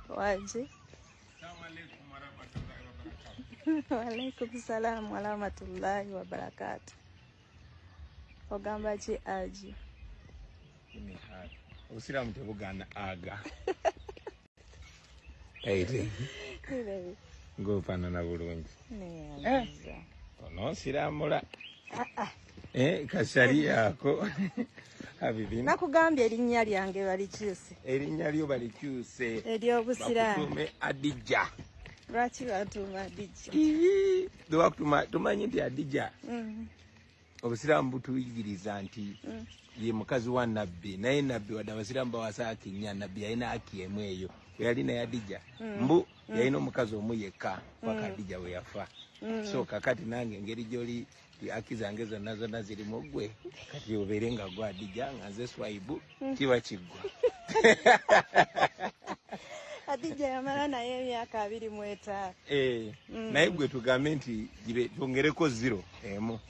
Waje. Waalaikum salam wa rahmatullahi wa barakatuh. Ogamba ki aji? Obusiramu tebugana aga. Ere. Ngofanana bulungi. Ono siramula. Kasari yako. Habibi. Nakugambye erinnya lyange balikyuse. Erinnya lyo balikyuse. Ery'obusiramu. Bakutume Adija. Lwaki batuma Adija? Dwakutuma tumanyi nti Adija. Obusiramu butuyigiriza nti ye mukazi wa Nabbi, naye Nabbi wadde abasiramu bawasa akinya, Nabbi yalina haki emu eyo. Yali naye Adija. Mbu yalina omukazi omu yekka paka Adija we yafa. So kakati nange engeri gy'oli haki zange zonna zonna ziri mu ggwe, kati obeere nga gwa Adija nga nze Swaibu kiba kiggwa. Adija yamala naye emyaka 25. Naye gwe tugambe nti twongereko 0 emu.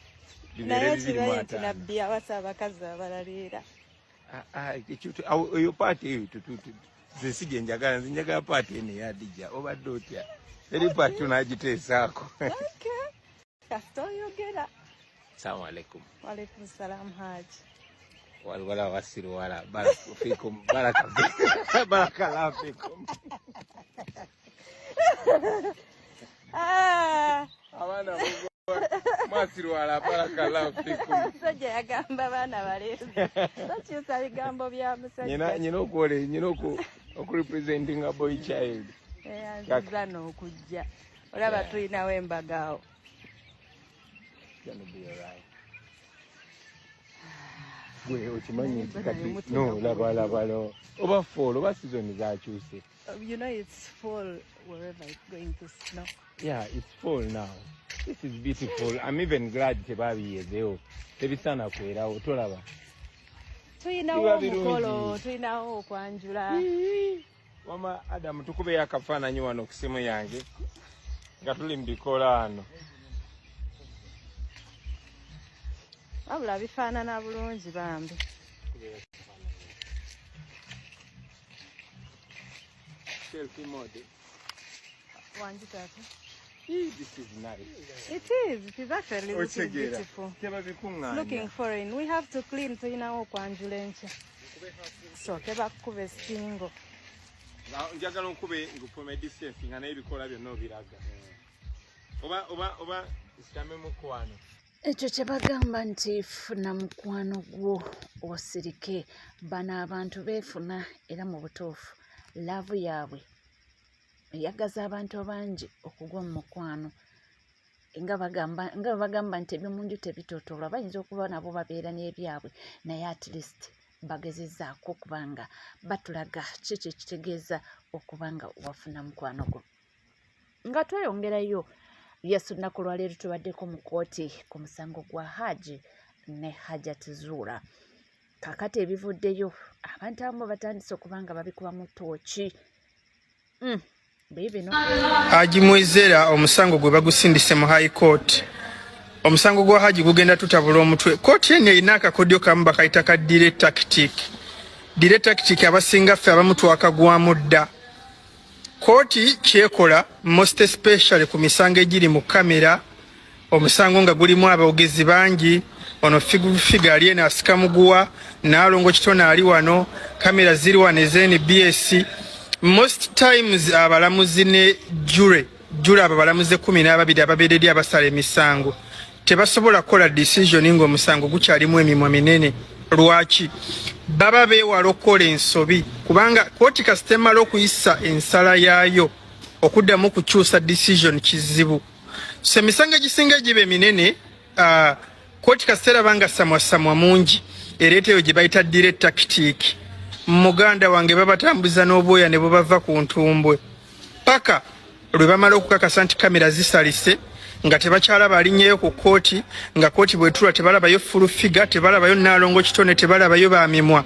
Naye kibaye nti Nabbi awasa abakazi abalalira. Eyo paati eyo nze si gye njagala, nze njagala paati eno eya Adija. Obadde otya? Eri paati tunaagiteesaako. Kasita oyogera. Assalamu alaikum. Wa alaikum salam Haji. Wala wasiru wala barafikum barakallahu fikum. Abana mwasiru wala barakallahu fikum. Sajja yagamba abaana balezi. Sakyusa bigambo bya musajja. Nyina okurepresenting a boy child. Nziza n'okujja. Olaba tulinawo embagaawo. Gonna be alright. Gwe okimanyi nti kati no laba over fall over season zakyuse. You know it's fall wherever it's going to snow. Yeah, it's fall now. This is beautiful. I'm even glad tebabiyezeewo. Tebisana kwerawo tolaba. Tulinawo omukolo, tulinawo okwanjula. Mama Adam tukubeyo akafaananyi wano ku simu yange nga tuli mu bikola wano. Wabula bifaanana bulungi bambi. Selfie mode. Wanji tata. This is nice. It is actually looking beautiful. It's looking foreign. We have to clean tulinawo okwanjula enkya. So tebakube singo. Njagala nkube ngupome distance nga naye ebikola byonna obiraga. Oba isitambe mukwano. Ekyo kye bagamba nti funa mukwano gwo osirike. Bano abantu beefuna era mu butuufu laavu yaabwe eyagaza abantu bangi okugwa mu mukwano. Nga bagamba nti eby'omunju tebitotoolwa, bayinza okuba nabo babeera n'ebyabwe naye at least bagezezzaako okubanga batulaga kiki ekitegeeza okubanga wafuna mukwano gwo. Nga tweyongerayo Yesu lunaku lwaleero tubaddeko mu kooti ku musango gwa Haji ne Hajati Zura. Kakati ebivuddeyo abantu abamu batandise okubanga babikuba mu ttooki. Haji Mwezera omusango gwe bagusindise mu High Court. Omusango gwa Haji gugenda tutabula omutwe. Kooti eno erina akakodyo kamu bakayita ka direct tactic. Direct tactic abasinga ffe abamu twakagwamu dda. Kooti kyekola most especially ku misango egiri mu kamera, omusango nga gulimu abaogezi bangi, ono figa ali eno asika muguwa, Naalongo Kitona ali wano, kamera ziri wano ez'NBS. Most times abalamuzi ne jure abo balamuzi 12 ababeereri abasala emisango tebasobola kola decision ng'omusango gukyalimu emimwa minene. Lwaki? Baba beewala okukola ensobi kubanga kooti kasita emala okuyisa ensala yaayo okuddamu kukyusa decision kizibu. So emisango egisinga egiba eminene kooti kasita eraba nga samwasamwa mungi ereeteyo gye bayita direct tactic. Muganda wange babatambuza n'obwoya ne bubava ku ntumbwe paka lwe bamala okukakasa nti kamera zisalise nga tebakyalaba alinnyeyo ku kooti, nga kooti bwetula tebalabayo full figure, tebalabayo Naalongo Kitone, tebalabayo bamimwa.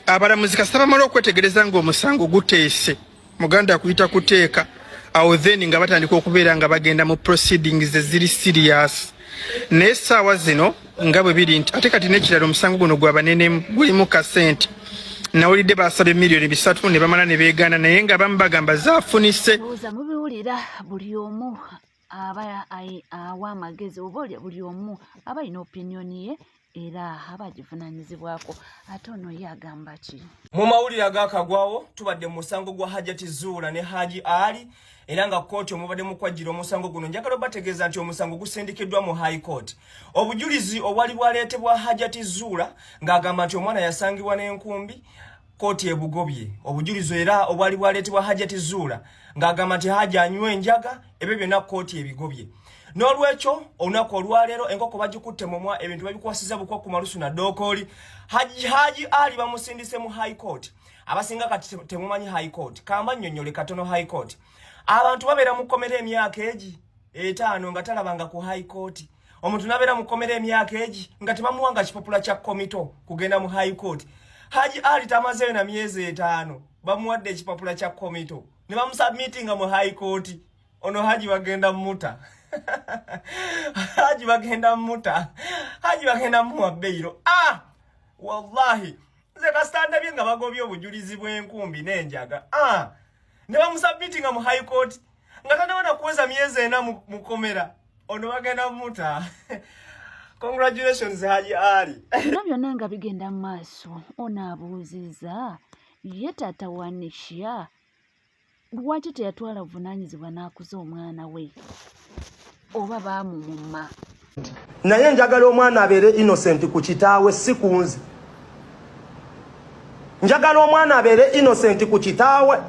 Abalamuzi kasita bamala okwetegereza ng'omusango guteese, muganda akuyita kuteeka, awo then nga batandika okubeera nga bagenda mu proceedings eziri serious. Naye essaawa zino nga bwe biri nti ate kati n'ekirala omusango guno gwa banene gulimu kasente. nawulidde basabye miliyoni 3 ne bamala ne beegaana naye nga abamu bagamba zaafunise. Ndowooza mubiwulira buli omu aba awa amagezi oba buli omu aba alina opiniyoni ye era aba agivunaanyizibwako. Ate ono ye agamba ki? Mu mawulire agakagwawo tubadde mu musango gwa Hajati Zuura ne Haji Ali era nga kkooti omubadde mukwajjira omusango guno njagala bategeeza nti omusango gusindikiddwa mu High Court. Obujulizi obwali bwaleetebwa Hajati Zuura ng'agamba nti omwana yasangibwa n'enkumbi kkooti ebugobye. Obujulizi era obwali bwaleetebwa Hajati Zuura ng'agamba nti Haji anywa enjaga ebyo byonna kkooti ebigobye. N'olwekyo olunaku olwaleero enkoko bagikutte mumwa ebintu babikwasiza bukwa ku malusu na Dookoli. Haji Ali bamusindise mu High Court. Abasinga kati temumanyi High Court. Kamba nnyonnyole katono High Court. Abantu babeera mu kkomera emyaka egi 5 nga talabanga ku High Court. Omuntu nabeera mu kkomera emyaka egi nga tebamuwanga kipapula kya komito kugenda mu High Court. Haji Ali tamazeyo na myezi 5 bamuwadde ekipapula kya komito ne bamusubmitinga mu High Court. Ono Haji bagenda muta. Haji bagenda muta. Haji bagenda muwa beiro. Wallahi nze kasitanda bye nga bagobye obujulizi bw'enkumbi n'enjaga. Ne bamusubmitinga mu High Court nga tanaona kuweza myezi 4 mu komera. Ono bagenda muta. Congratulations Haji Ali. Bino byonna nga bigenda mu maaso ono abuuziza ye taata wa Nisha lwaki teyatwala buvunaanyizibwa n'akuza omwana we oba baamumuma. Naye njagala omwana abeere innocent ku kitaawe si kunze. Njagala omwana abeere innocent ku kitaawe.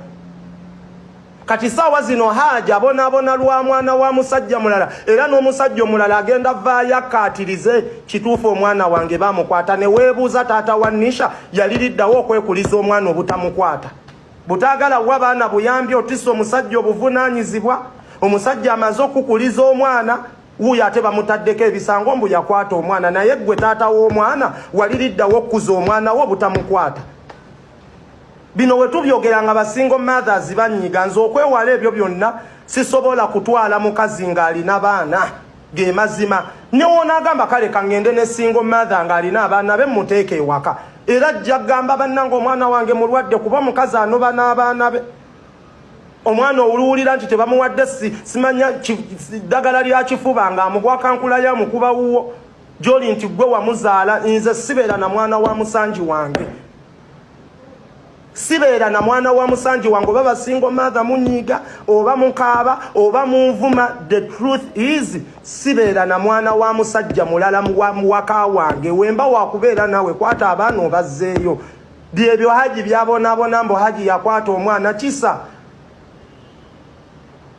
Kati saawa zino Haji abonaabona lwa mwana wa musajja mulala era n'omusajja omulala agenda vaayo akkaatirize kituufu omwana wange baamukwata. Ne weebuuza taata wa Nisha yaliriddawo okwekuliza omwana obutamukwata. Butaagala wa baana buyambi otissa omusajja obuvunaanyizibwa. Omusajja amaze okukuliza omwana wuuyo ate bamutaddeko ebisango mbu yakwata omwana naye gwe taata w'omwana waliriddawo okkuza omwana wo butamukwata. Bino we tubyogera nga basingo mothers banyiga nze okwewala ebyo byonna sisobola kutwala mukazi ng'alina baana ge mazima. Ne wonaagamba kale kangende ne single mother ng'alina abaana be muteeke ewaka era ajja gamba bannange omwana wange mulwadde kuba mukazi anoba n'abaana be. Omwana owululira nti tebamuwadde simanya ddagala lya kifuba ng'amugwa kankula ya mukuba wuwo gy'oli nti gwe wamuzaala. Nze sibeera na mwana wa musanji wange. Sibeera na mwana wa musanji wange oba basingo mother munyiga oba mukaaba oba munvuma. The truth is sibeera na mwana wa musajja mulala muwaka wange. Wemba wakubeera nawe kwata abaana obazzeeyo. Byebyo Haji byabonaabona mbu Haji yakwata omwana kisa.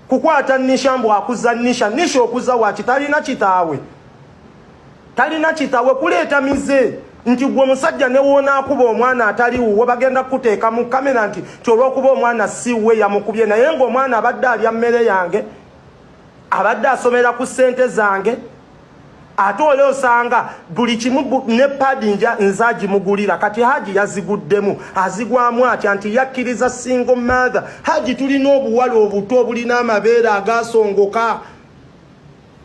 Kukwata Nisha mbu akuza Nisha okuza waki talina kitaawe. Talina kitaawe kuleeta mize. Nti gwe musajja ne wona akuba omwana atali wuwe bagenda kuteeka mu kamera nti kyolwokuba omwana si we yamukubye naye ng'omwana abadde alya mmere yange abadde asomera ku ssente zange ate ole osanga buli kimu ne padi nze agimugulira. Kati Haji yaziguddemu azigwamu atya nti yakkiriza single mother. Haji tulina obuwala obuto obulina amabeere agasongoka.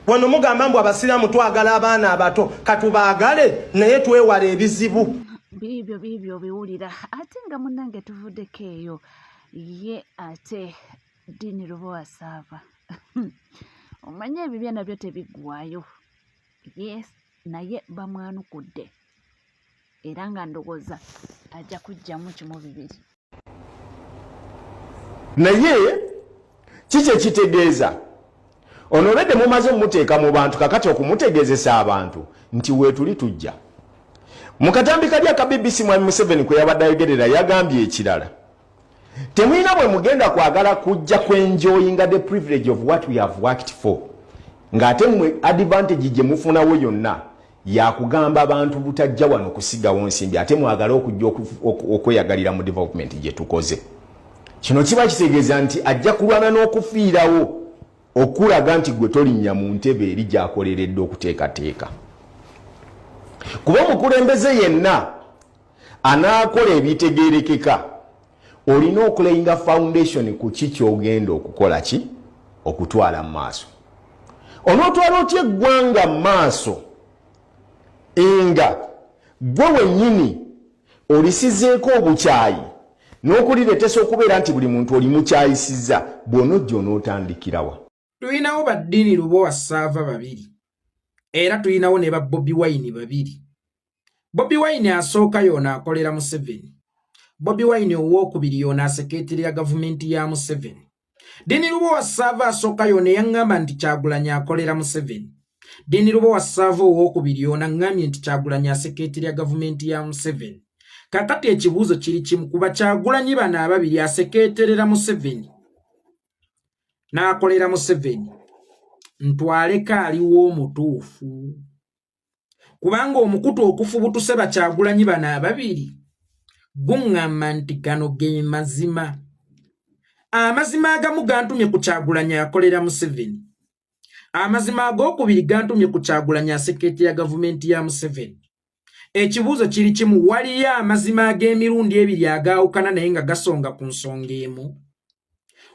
Wano mugamba mbu abasiraamu twagala abaana abato katubaagale naye twewala ebizibu. Biibyo biwulira ate nga munnange tuvuddeko eyo ye ate Dini Lubowa Saava. Omanye ebibya nabyo tebiggwayo. Yes, naye bamwanukudde era nga ndowooza ajja kujjamu kimu bibiri. Naye kiki ekitegeeza ono obedde mumaze mumuteeka mu bantu kakati okumutegeezesa abantu nti weetuli tujja. Mu katambi kali aka BBC Mwami Museveni kwe yabadde ayogerera yagambye ekirala. Temulina bwe mugenda kwagala kujja kwenjoyinga the privilege of what we have worked for. Ng'ate mwe advantage gye mufunawo yonna yakugamba abantu butajja wano kusigawo nsimbi ate mwagala okujja okweyagalira mu development gye tukoze. Kino kiba kitegeeza nti ajja kulwana n'okufiirawo okulaga nti gwe tolinnya mu ntebe eri gy'akoleredde okuteekateeka. Kuba omukulembeze yenna anaakola ebitegeerekeka olina okulayinga foundation ku ki ky'ogenda okukola ki okutwala mu maaso. Onootwala otya eggwanga mu maaso nga gwe wennyini olisizeeko obukyayi n'okulireetesa okubeera nti buli muntu oli mukyayisiza bw'onojja onootandikirawa. Tulinawo baddiini Lubowa Ssaava babiri era tulinawo ne ba Bobi Wine babiri. Bobi Wine asooka yoona akolera Museveni. Bobi Wine owookubiri yoona asekeeterera gavumenti ya Museveni. Ddiini Lubowa Ssaava asooka yoona yaŋŋamba nti Kyagulanyi akolera Museveni. Ddiini Lubowa Ssaava owookubiri yoona ŋŋambye nti Kyagulanyi asekeeterera gavumenti ya Museveni. Kakati ekibuuzo kiri kimu kuba Kyagulanyi bano ababiri asekeeterera Museveni n'akolera Museveni. Ntwaleka aliwo omutuufu. Kubanga omukutu okufubutuse ba Kyagulanyi bano ababiri guŋŋamba nti gano ge mazima. Amazima agamu gantumye ku Kyagulanyi akolera Museveni. Amazima ag'okubiri gantumye ku Kyagulanyi asekeeterera gavumenti ya Museveni. Ekibuuzo kiri kimu, waliyo amazima ag'emirundi ebiri agaawukana naye nga gasonga ku nsonga emu.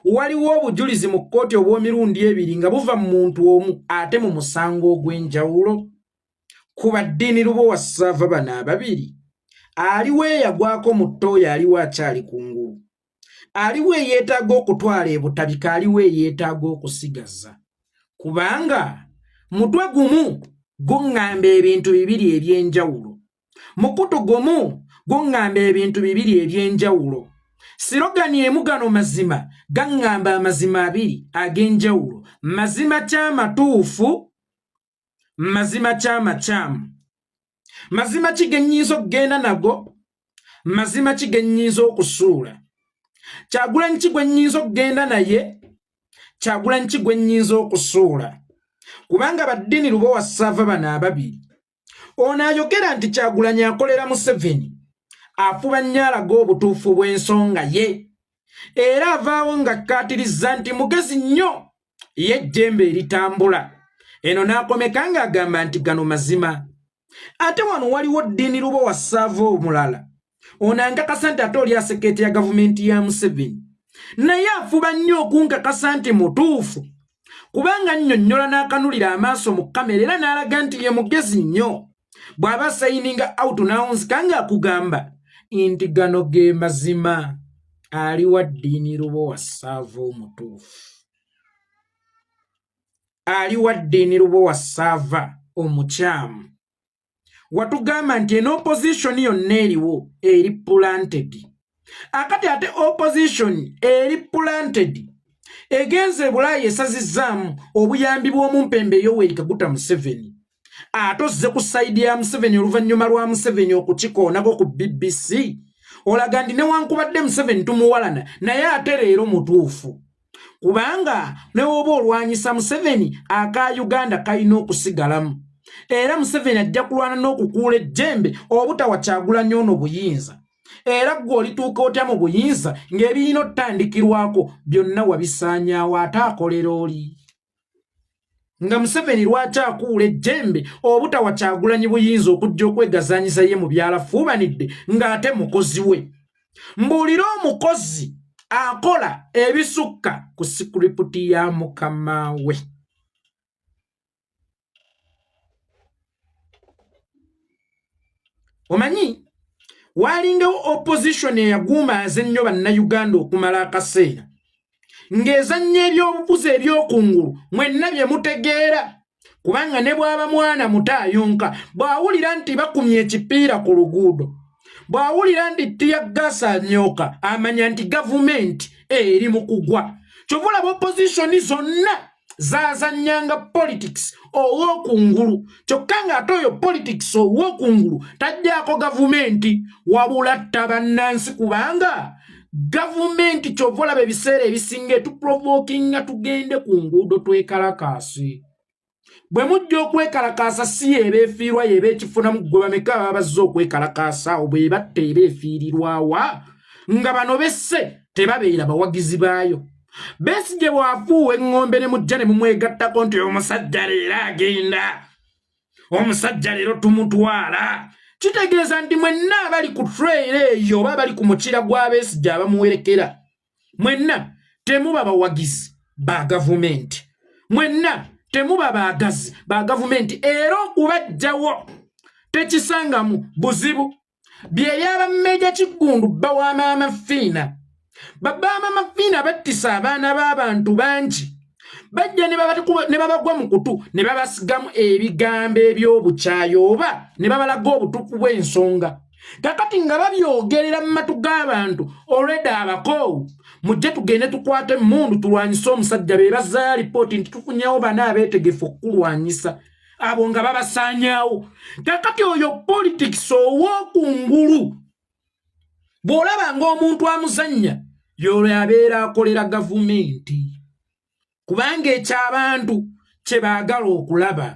Waliwo obujulizi mu kkooti obw'emirundi ebiri nga buva mu muntu omu ate mu musango ogw'enjawulo. Ku baddiini Lubowa Ssaava bano ababiri, aliwo eyagwako mu ttooyo aliwo akyali kungulu. Aliwo eyeetaaga okutwala ebutabika aliwo eyeetaaga okusigaza. Kubanga mutwe gumu guŋŋamba ebintu bibiri eby'enjawulo. Mukutu gumu guŋŋamba ebintu bibiri eby'enjawulo. Sirogani emu gano mazima gaŋŋamba amazima abiri ag'enjawulo. Mazima ky'amatuufu, mazima ky'amakyamu. Mazima ki ge nnyinza okugenda nago, mazima ki ge nnyinza okusuula. Kyagulanyi ki gwe nnyinza okugenda naye, Kyagulanyi ki gwe nnyinza okusuula. Kubanga baddiini Lubowa Ssaava bano ababiri, ono ayogera nti Kyagulanyi akolera Museveni afuba nnyo alaga obutuufu bw'ensonga ye, era avaawo nga akkaatiriza nti mugezi nnyo ye ejjembe eritambula. Eno n'akomeka ng'agamba nti gano mazima. Ate wano waliwo ddiini Lubowa Ssaava omulala, ono ankakasa nti ate oli asekeeterera gavumenti ya Museveni, naye afuba nnyo okunkakasa nti mutuufu, kubanga nnyonnyola n'akanulira amaaso mu kamera era n'alaga nti ye mugezi nnyo. Bw'aba sayininga out n'awunzika ng'akugamba nti gano ge mazima. Ali wa ddiini Lubowa Ssaava omutuufu, ali wa ddiini Lubowa Ssaava omukyamu. Watugamba nti eno opposition yonna eriwo eri planted. Akati ate opposition eri planted egenze Bulaaya esazizzaamu obuyambi bw'omumpembe Yoweri Kaguta Museveni. Ate ozze ku sayidi ya Museveni oluvannyuma lwa Museveni okukikoonako ku BBC. Olaga nti newankubadde Museveni tumuwalana naye ate leero mutuufu. Kubanga ne woba olwanyisa Museveni aka Uganda kalina okusigalamu. Era Museveni ajja kulwana n'okukuula ejjembe obutawa Kyagulanyi ono buyinza. Era gwe olituuka otya mu buyinza ng'ebirina otandikirwako byonna wabisaanyaawo ate akolera oli. Nga Museveni lwaki akuula ejjembe obutawa Kyagulanyi buyinza okujja okwegazaanyiza ye mu byalafuubanidde ng'ate mukozi we. Mbuulira omukozi akola ebisukka ku sikuriputi ya mukama we. Omanyi walingawo opposition eyagumaaza ennyo bannayuganda okumala akaseera ng'ezannya ebyobubuzi ebyokungulu mwenna bye mutegeera, kubanga ne bw'aba mwana mutaayonka bw'awulira nti bakumye ekipiira ku luguudo, bw'awulira nti tiyaggaasa anyooka amanya nti gavumenti eri mu kugwa. Kyova olaba opposition zonna zaazannyanga politics ow'okungulu, kyokka ng'ate oyo politics ow'okungulu tajjaako gavumenti wabula tta bannansi, kubanga gavumenti kyova olaba ebiseera ebisinga etuprovokinga tugende ku nguudo twekalakaase. Bwe mujja okwekalakaasa si eba efiirwa yeba ekifunamu gwe bameka baba bazze okwekalakaasa awo bwe batta eba efiirirwawa nga bano besse tebabeera bawagizi baayo. Besigye bw'afuuwa eŋŋombe ne mujja ne mumwegattako nti omusajja leero agenda, omusajja leero tumutwala. Kitegeeza nti mwenna abali ku trail eyo oba bali ku mukira gwa Besigye abamuwerekera, mwenna temuba bawagizi ba gavumenti, mwenna temuba baagazi ba gavumenti, era okubajjawo tekisangamu buzibu. bye yaba mmeja Kigundu bawa mama Fina baba mama Fina battisa abaana b'abantu bangi bajja ne babagwa mu kutu ne babasigamu ebigambo eby'obukyayo oba ne babalaga obutuufu bw'ensonga kakati nga babyogerera mu matu g'abantu olwedda abakoowu mujje tugende tukwate emmundu tulwanyise omusajja be bazzayo alipooti nti tufunyewo bana abeetegefu okukulwanyisa abo nga babasaanyaawo kakati oyo politics ow'okungulu bw'olaba ng'omuntu amuzannya y'olwo abeera akolera gavumenti kubanga eky'abantu kye baagala okulaba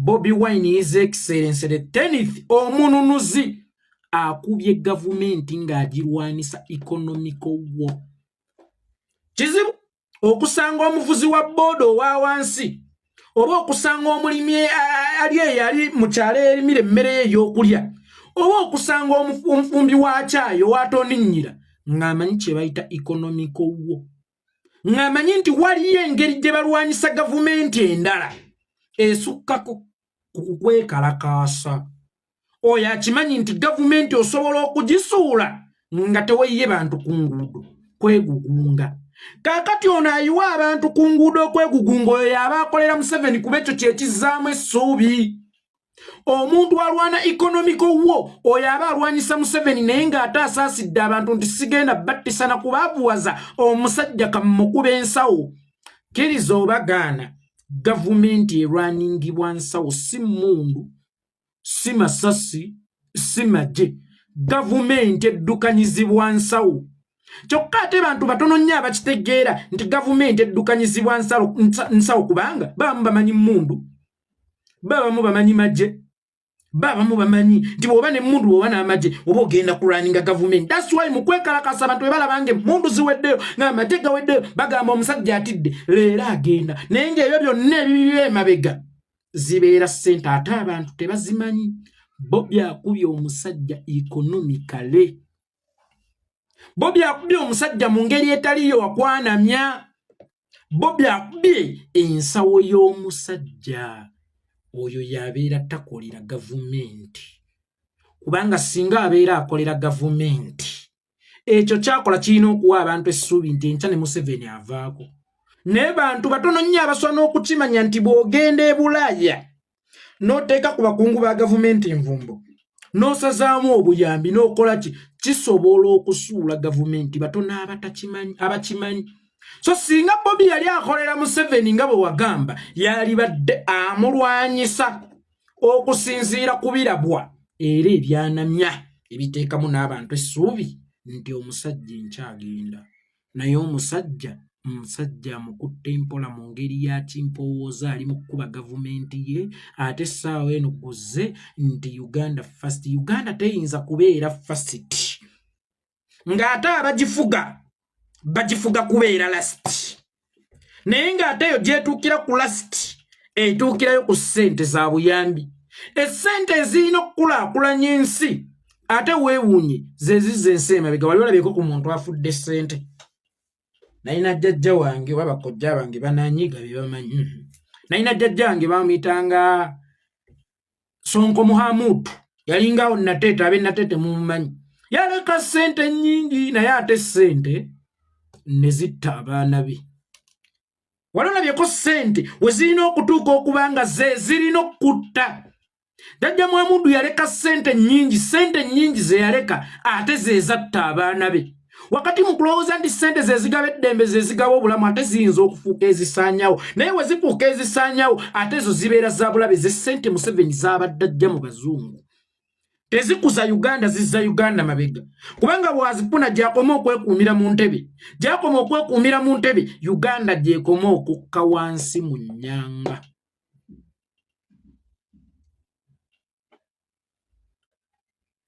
Bobi Wine His Excellency the 10th omununuzi akubye gavumenti ng'agirwanisa economical war kizibu okusanga omuvuzi wa boodo owa wansi oba okusanga omulimi yali mu kyalo erimira emmere ye ey'okulya oba okusanga omufumbi wa kyayo waatoninnyira ng'amanyi kye bayita economical war ng'amanyi nti waliyo engeri gye balwanyisa gavumenti endala esukkako ku kukwekalakaasa oyo akimanyi nti gavumenti osobola okugisuula nga teweyiye bantu ku nguudo kwegugunga kakati ono ayiwa abantu ku nguudo okwegugunga oyo yaba akolera Museveni kuba ekyo kyekizzaamu essuubi omuntu alwana economical war oyo aba alwanyisa Museveni naye ng'ate asaasidde abantu nti sigenda battisa na kubaavuwaza omusajja kamukuba ensawo kkiriza obagaana gavumenti erwaningibwa nsawo si mmundu si masasi si magye gavumenti eddukanyizibwa nsawo kyokka ate bantu batono nnyo abakitegeera nti gavumenti eddukanyizibwa nsawo kubanga babamu bamanyi mmundu babamu bamanyi magye babamu bamanyi nti bw'oba n'emmundu bw'oba n'amagye oba ogenda kulwaninga gavumenti that's why mu kwekalakasa abantu bwe balaba ng'emmundu ziweddeyo ng'amagye gaweddeyo bagamba omusajja atidde leero agenda naye ng'ebyo byonna ebibira emabega zibeera ssente ate abantu tebazimanyi Bobi akubye omusajja economically Bobi akubye omusajja mu ngeri etaliyo wakwanamya Bobi akubye ensawo y'omusajja oyo yabeera takolera gavumenti kubanga singa abeera akolera gavumenti ekyo kyakola kirina okuwa abantu essuubi nti enkya ne Museveni avaako naye bantu batono nnyo abasobola n'okukimanya nti bw'ogenda e Bulaaya n'oteeka ku bakungu ba gavumenti envumbo n'osazaamu obuyambi n'okola ki kisobola okusuula gavumenti batono abakimanyi so singa Bobi yali akolera Museveni nga bwe wagamba yali badde amulwanyisa okusinziira ku birabwa era ebyanamya ebiteekamu n'abantu essuubi nti omusajja enkyagenda naye omusajja amukutte empola mu ngeri ya kimpowooza ali mu kkuba gavumenti ye ate essaawa eno guzze nti Uganda first Uganda teyinza kubeera first ng'ate bagifuga kubeera last naye ng'ate yo gyetuukira ku last etuukirayo ku ssente za buyambi essente ezirina okukulaakulanya ensi ate weewuunye zezizza ensi emabega wali olabyeko ku muntu afudde ssente nayina jjajja wange oba bakojja bange bananyiga bye bamanyi nayina jjajja wange bamuyitanga Sonko Muhammad yalingaawo Nateete abe Nateete mumumanyi yaleka ssente nnyingi naye ate ssente ne zitta abaana be wali olabyeko ssente we zirina okutuuka okubanga zirina okutta jjajja Muhammad yaleka ssente nnyingi ze yaleka ate ze zatta abaana be wakati mu kulowooza nti ssente ze zigaba eddembe ze zigaba obulamu ate ziyinza okufuuka ezisaanyawo naye we zifuuka ezisaanyawo ate zo zibeera za bulabe ze ssente Museveni z'abadde ajja mu bazungu tezikuza Uganda zizza Uganda mabega kubanga bwazifuna gyakoma okwekuumira mu ntebe gyakoma okwekuumira mu ntebe Uganda gyekoma okukka wansi mu nnyanga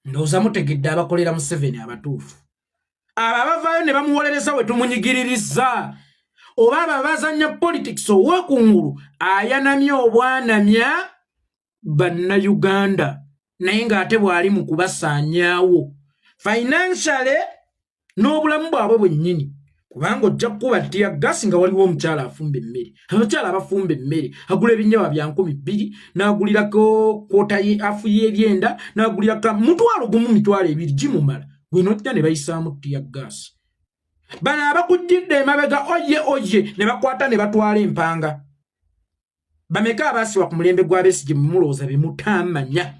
ndowooza mutegedde abakolera Museveni abatuufu abo abavaayo ne bamuwolereza we tumunyigiririza oba abo abazannya politics ow'okungulu ayanamya obwanamya bannayuganda naye ng'ate bw'ali mu kubasaanyaawo financially n'obulamu bwabwe bwennyini kubanga ojja kuba tia gas nga waliwo omukyala afumba emmere abakyala abafumba emmere agula ebinyewa bya 200 n'agulirako kwota afu y'ebyenda n'agulirako mutwalo gumu mitwalo 2 gimumala gwe nojja ne bayisaamu tia gas bano abakujjidde emabega oye ne bakwata ne batwala empanga bameka abasiwa ku mulembe gwa Besigye mumulooza bemutamanya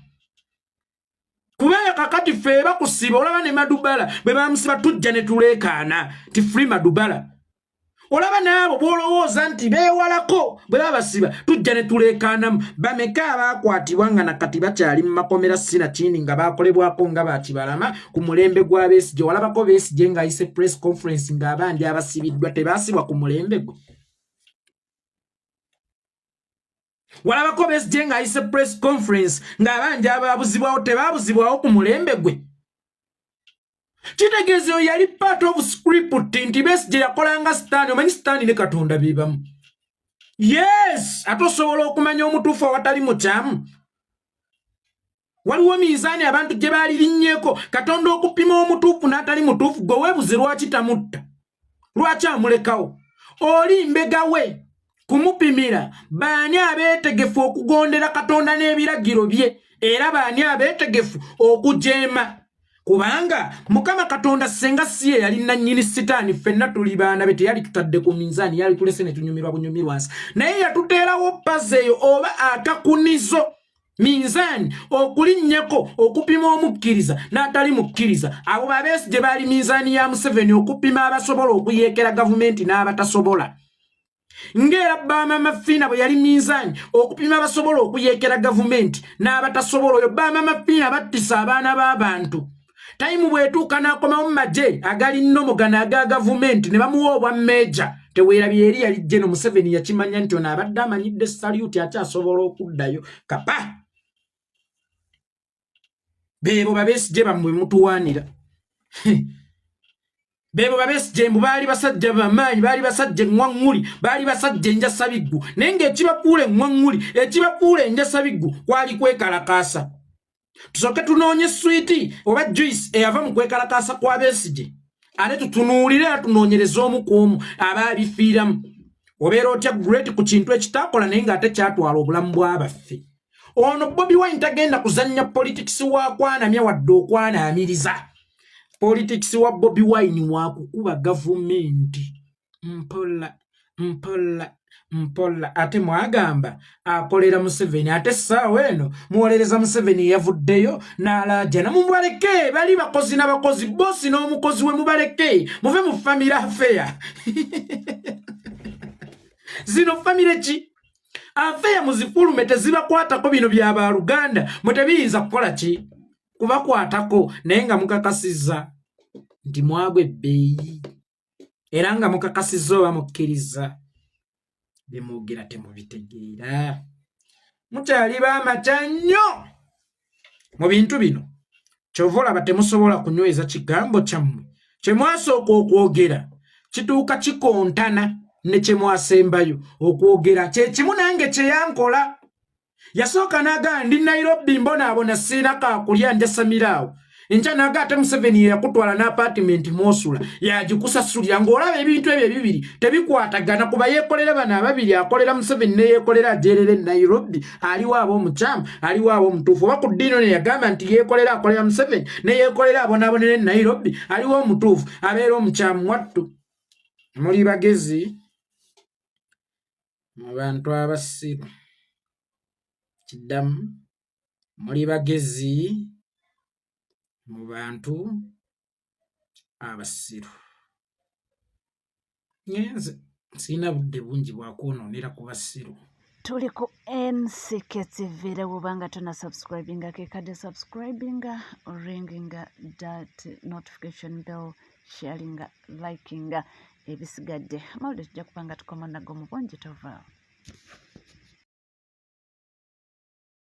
kubanga kakati fe bakusiba olaba ne Madubala bwe bamusiba tujja ne tuleekaana ti free Madubala olaba naabo bwolowooza nti beewalako bwe babasiba tujja ne tuleekaanamu bameka abaakwatibwa nga nakati bakyali mu makomera Sinakindi nga baakolebwako nga bakibalama ku mulembe gwa Besigye walabako Besigye ng'ayise press conference ng'abandi abasibiddwa tebaasibwa ku mulembe gwe walabako Besigye ng'ayise press conference ng'abandi abaabuzibwawo tebaabuzibwawo ku mulembe gwe kitegeeza oyo yali part of script nti Besigye yakolanga sitaani omanyi sitaani ne Katonda beebamu yes ate osobola okumanya omutuufu awatali mukyamu waliwo miizaani abantu gye baalirinnyeeko Katonda okupima omutuufu n'atali mutuufu gwe weebuze lwaki tamutta lwaki amulekawo oli mbega we kumupimira baani abeetegefu okugondera Katonda n'ebiragiro bye era baani abeetegefu okujeema kubanga Mukama Katonda senga siye yali nannyini sitaani ffenna tuli baana be teyali tutadde ku minzaani yali tulese ne tunyumirwa bunyumirwansi naye yatuteerawo pazeeyo oba akakunizo minzaani okulinnyako okupima omukkiriza n'atali mukkiriza abo babeesigye baali minzaani ya Museveni okupima abasobola okuyeekera gavumenti n'abatasobola ngera bamama Fina bwe yali minzaani okupima abasobola okuyeekera gavumenti n'abatasobola oyo bamama Fina battisa abaana b'abantu taimu bwetuuka n'akomawo mu magye agali nnomogana aga gavumenti ne bamuwa obwa mmeeja teweerabye eri yali Jeno Museveni yakimanya nti ono abadde amanyidde saluti akyasobola okuddayo kapa beebo babeesigye bammwe mutuwaanira beebo babeesigye mbu baali basajja bamaanyi baali basajja eŋŋwaŋŋuli baali basajja enjasabiggu naye ng'ekibafuula eŋŋwaŋŋuli ekibafuula enjasabiggu kwali kwekalakaasa tusooke tunoonye switi oba juice eyava mu kwekalakaasa kwa Besigye ate tutunuulire era tunoonyereza omu ku omu abaabifiiramu obeera otya great ku kintu ekitaakola naye ng'ate kyatwala obulamu bw'abaffe ono Bobi Wine tagenda kuzannya politics wa kwanamya wadde okwanaamiriza politics wa Bobi Wine wakukuba gavumenti mpola ate mwagamba akolera Museveni ate essaawa eno muwolereza Museveni yavuddeyo n'alaaja namumubaleke bali bakozi n'abakozi bosi n'omukozi we mubaleke muve mu family affair zino family ki affair muzifulume tezibakwatako bino by'abaluganda mutebiyinza kukola ki kubakwatako naye nga mukakasizza nti mwagwa ebbeeyi era nga mukakasizza oba mukkiriza bemwogera temubitegeera mukyali b'amakya nnyo mu bintu bino kyova olaba temusobola kunyweza kigambo kyammwe kye mwasooka okwogera kituuka kikontana ne kye mwasembayo okwogera kye kimu nange kye yankola yasooka n'agamba ndi Nairobi mbonaabona siina kaakulya njasamiraawo enkya n'agamba ate Museveni yakutwala n'apatimenti mwosula yagikusasulira ng'olaba ebintu ebyo ebibiri tebikwatagana kuba yeekolera bano ababiri akolera Museveni ne yeekolera ajeerera Nairobi aliwo ab'omukyamu aliwo ab'omutuufu oba ku ddiino ne yagamba nti yeekolera akolera Museveni ne yeekolera abonaabonera Nairobi aliwo omutuufu abeera omukyamu wattu muli bagezi mu bantu abasiru kiddamu muli bagezi mu bantu abasiru nyenze sina budde bungi bwakwonoonera ku basiru tuli ku NCK TV era bw'obanga tona subscribinga kekadde subscribinga ringinga that notification bell sharinga likinga ebisigadde amawulire tujja kubanga tukomannago mu bungi tovaawo